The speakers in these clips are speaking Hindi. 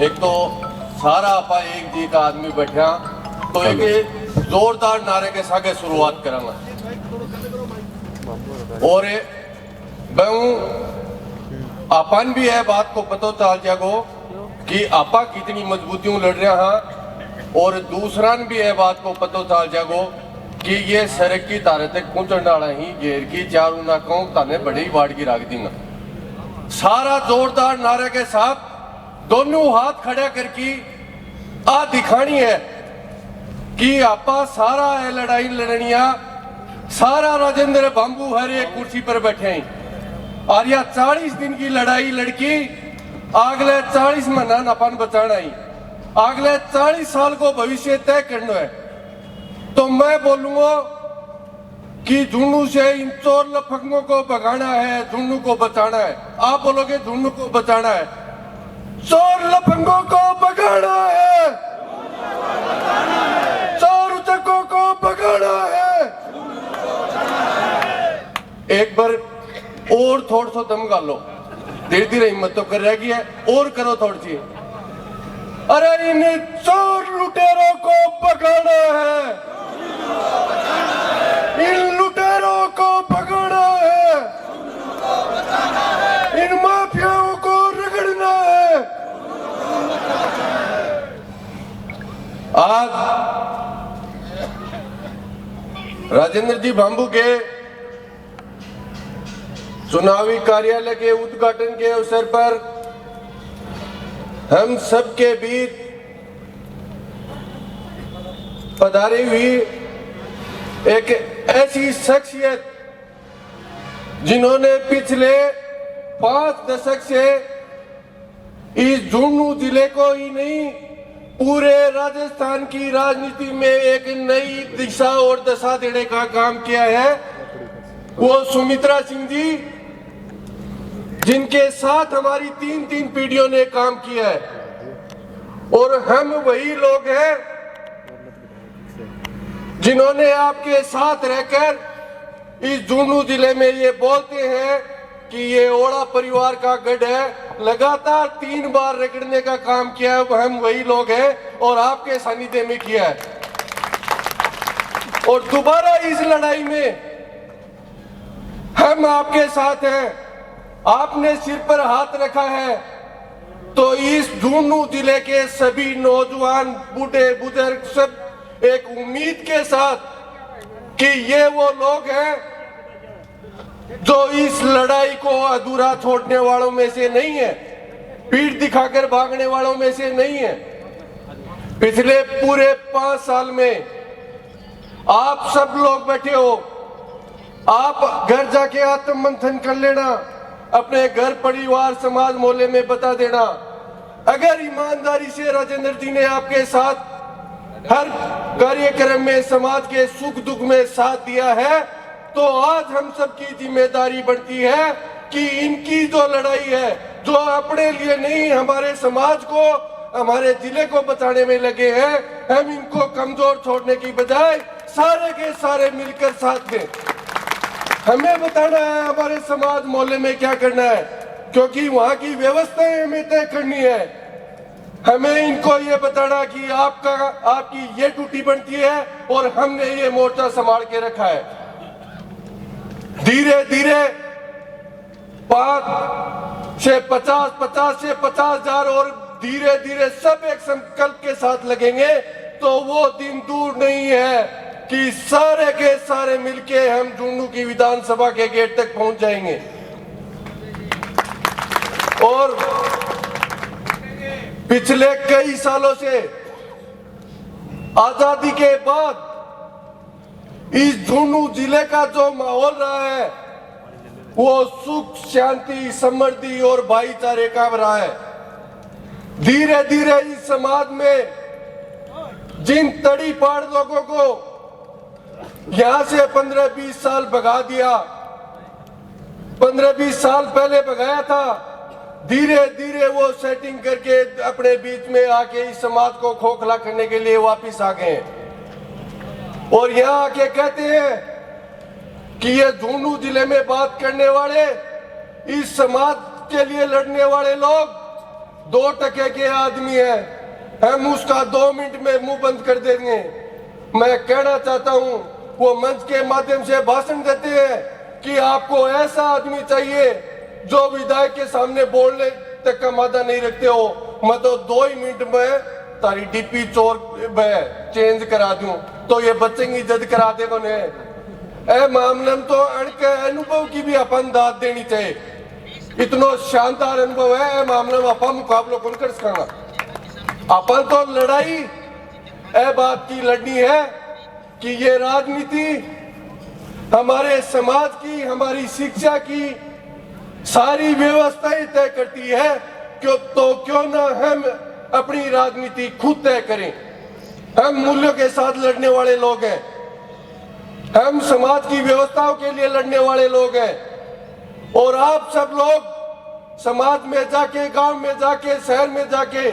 एक तो सारा आपा एक जी का आदमी बैठा तो एक जोरदार नारे के साथ शुरुआत करांगा और मैं आपन भी है बात को पता चल जागो कि आपा कितनी मजबूतियों लड़ रहा है और दूसरा भी है बात को पता चल जागो कि ये सड़क की तारे तक पहुंचने वाला ही घेर की चारों ना कहूं ताने बड़ी वार्ड की राख देंगे। सारा जोरदार नारे के साथ दोनों हाथ खड़े करके आ दिखानी है कि आपा सारा है लड़ाई लड़निया सारा राजेंद्र बांबू हर एक कुर्सी पर बैठे हैं और यह 40 दिन की लड़ाई लड़की अगले 40 महीना अपन बचाना ही अगले 40 साल को भविष्य तय करना है। तो मैं बोलूंगा कि झुन्नू से इन चोर लफंगों को भगाना है, झुन्नू को बचाना है। आप बोलोगे झुन्नू को बचाना है, चोर लफंगों को भगाना है, चोर उचकों को भगाना है। एक बार और थोड़ा सा दम गालो, धीरे धीरे हिम्मत तो कर रहेगी है और करो थोड़ी सी। अरे इन चोर लुटेरों को भगाना है, इन लुटेरों को भगाना है, इन माफियाओं को रगड़ना है। आज राजेंद्र जी बांबू के चुनावी कार्यालय के उद्घाटन के अवसर पर हम सबके बीच पधारी हुई एक ऐसी शख्सियत जिन्होंने पिछले 5 दशक से इस झुन्नू जिले को ही नहीं पूरे राजस्थान की राजनीति में एक नई दिशा और दशा देने का काम किया है, वो सुमित्रा सिंह जी जिनके साथ हमारी 3 पीढ़ियों ने काम किया है। और हम वही लोग हैं जिन्होंने आपके साथ रहकर इस झुन्नू जिले में ये बोलते हैं कि ये ओड़ा परिवार का गढ़ है, लगातार 3 बार रगड़ने का काम किया है। हम वही लोग हैं और आपके सानिध्य में किया है और दोबारा इस लड़ाई में हम आपके साथ हैं। आपने सिर पर हाथ रखा है तो इस झुन्नू जिले के सभी नौजवान बूढ़े बुजुर्ग सब एक उम्मीद के साथ कि ये वो लोग हैं जो इस लड़ाई को अधूरा छोड़ने वालों में से नहीं है, पीठ दिखाकर भागने वालों में से नहीं है। पिछले पूरे 5 साल में आप सब लोग बैठे हो, आप घर जाके आत्ममंथन कर लेना, अपने घर परिवार समाज मोहल्ले में बता देना। अगर ईमानदारी से राजेंद्र जी ने आपके साथ हर कार्यक्रम में समाज के सुख दुख में साथ दिया है तो आज हम सबकी जिम्मेदारी बनती है कि इनकी जो लड़ाई है, जो अपने लिए नहीं हमारे समाज को हमारे जिले को बचाने में लगे हैं, हम इनको कमजोर छोड़ने की बजाय सारे के सारे मिलकर साथ दें। हमें बताना है हमारे समाज मोहल्ले में क्या करना है, क्योंकि वहां की व्यवस्थाएं हमें तय करनी है। हमें इनको ये बताना कि आपकी ये ड्यूटी बनती है और हमने ये मोर्चा संभाल के रखा है। धीरे धीरे 5 से 50, 50 से 50,000 और धीरे धीरे सब एक संकल्प के साथ लगेंगे तो वो दिन दूर नहीं है कि सारे के सारे मिलके हम झुन्नू की विधानसभा के गेट तक पहुंच जाएंगे। और पिछले कई सालों से आजादी के बाद इस झुन्नू जिले का जो माहौल रहा है वो सुख शांति समृद्धि और भाईचारे का रहा है। धीरे धीरे इस समाज में जिन तड़ी पाड़ लोगों को यहां से 15-20 साल भगा दिया, 15-20 साल पहले भगाया था, धीरे धीरे वो सेटिंग करके अपने बीच में आके इस समाज को खोखला करने के लिए वापस आ गए और यहाँ आके कहते हैं कि ये झुन्नू जिले में बात करने वाले, इस समाज के लिए लड़ने वाले लोग 2% के आदमी है, हम उसका 2 मिनट में मुंह बंद कर देंगे। मैं कहना चाहता हूं, वो मंच के माध्यम से भाषण देते हैं कि आपको ऐसा आदमी चाहिए जो विधायक के सामने बोलने तक का मादा नहीं रखते हो। मैं तो 2 ही मिनट में तारी डीपी चोर चेंज करा दूं तो ये बचेंगी जज करा दे बने। ए मामले में तो अणके अनुभव की भी अपन दाद देनी चाहिए। इतना शानदार अनुभव है ए मामले में, अपन मुकाबला कौन कर सकेगा। अपन तो लड़ाई ए बात की लड़नी है कि ये राजनीति हमारे समाज की, हमारी शिक्षा की सारी व्यवस्थाएं तय करती है। क्यों ना हम अपनी राजनीति खुद तय करें। हम मूल्यों के साथ लड़ने वाले लोग हैं, हम समाज की व्यवस्थाओं के लिए लड़ने वाले लोग हैं। और आप सब लोग समाज में जाके, गांव में जाके, शहर में जाके,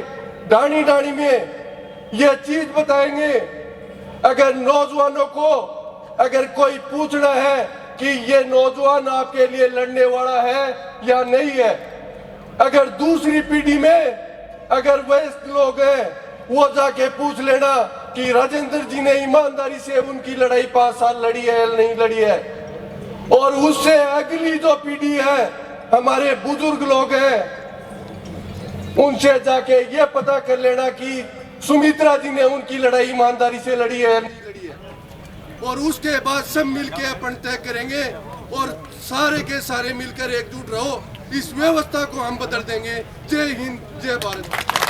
डाणी डाणी में यह चीज बताएंगे। अगर नौजवानों को अगर कोई पूछना है कि ये नौजवान आपके लिए लड़ने वाला है या नहीं है, अगर दूसरी पीढ़ी में अगर वयस्क लोग हैं वो जाके पूछ लेना कि राजेंद्र जी ने ईमानदारी से उनकी लड़ाई 5 साल लड़ी है या नहीं लड़ी है। और उससे अगली जो पीढ़ी है, हमारे बुजुर्ग लोग हैं, उनसे जाके ये पता कर लेना कि सुमित्रा जी ने उनकी लड़ाई ईमानदारी से लड़ी है या नहीं लड़ी है। और उसके बाद सब मिलके अपन तय करेंगे और सारे के सारे मिलकर एकजुट रहो। इस व्यवस्था को हम बदल देंगे। जय हिंद, जय भारत।